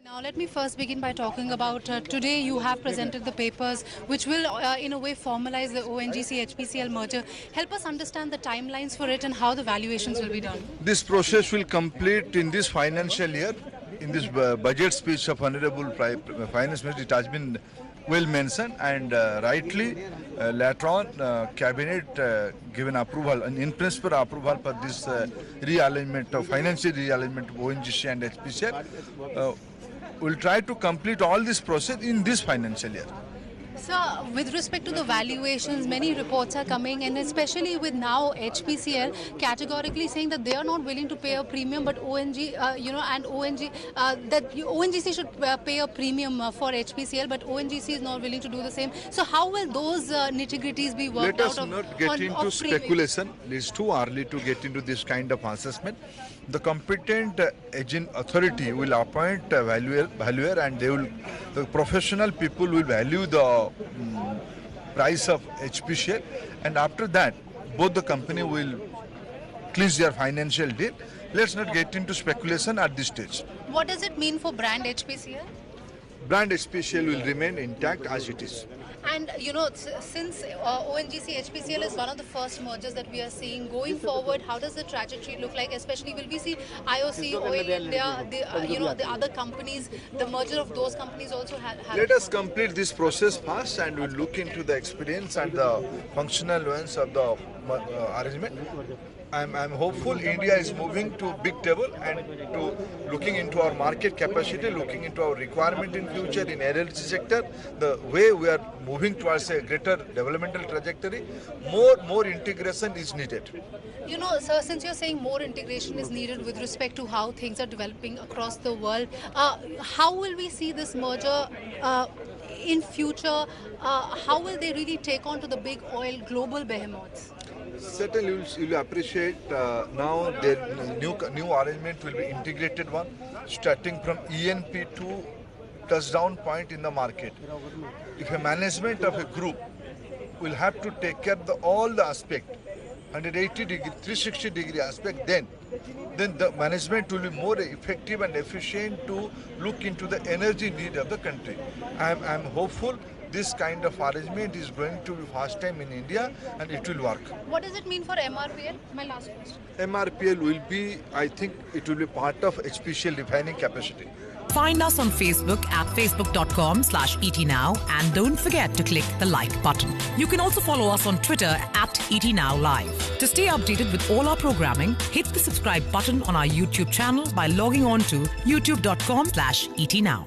Now, let me first begin by talking about today you have presented the papers which will in a way formalize the ONGC HPCL merger. Help us understand the timelines for it and how the valuations will be done. This process will complete in this financial year. In this budget speech of Honorable Finance Minister, it has been well mentioned, and rightly later on Cabinet given approval and in principle approval for this realignment of financial realignment of ONGC and HPCL. We'll try to complete all this process in this financial year. Sir, with respect to the valuations, many reports are coming, and especially with now HPCL categorically saying that they are not willing to pay a premium, but that ONGC should pay a premium for HPCL, but ONGC is not willing to do the same. So how will those nitty-gritties be worked out? Let us not get into speculation. It's too early to get into this kind of assessment. The competent authority will appoint a valuer, and the professional people will value the price of HPCL, and after that both the company will clinch their financial deal. Let's not get into speculation at this stage. What does it mean for brand HPCL? Brand HPCL will remain intact as it is. And since ONGC HPCL is one of the first mergers that we are seeing, going forward, how does the trajectory look like? Especially, will we see IOC, Oil India, the other companies, the merger of those companies also have? Let us complete this process first, and we'll look into the experience and the functional nuance of the arrangement. I'm hopeful India is moving to big table and to looking into our market capacity, looking into our requirement in future in energy sector, the way we are moving towards a greater developmental trajectory. More integration is needed. Sir, since you're saying more integration is needed with respect to how things are developing across the world, how will we see this merger in future? How will they really take on to the big oil global behemoths? Certainly, you will appreciate now the new arrangement will be integrated one, starting from ENP to touchdown point in the market. If a management of a group will have to take care of all the aspect, 180 degree, 360 degree aspect, then the management will be more effective and efficient to look into the energy need of the country. I'm hopeful this kind of arrangement is going to be first time in India, and it will work. What does it mean for MRPL? My last question. MRPL will be, I think, it will be part of HPCL refining capacity. Find us on Facebook at facebook.com/ETNow, and don't forget to click the like button. You can also follow us on Twitter at ETNowLive. To stay updated with all our programming, hit the subscribe button on our YouTube channel by logging on to youtube.com/ETNow.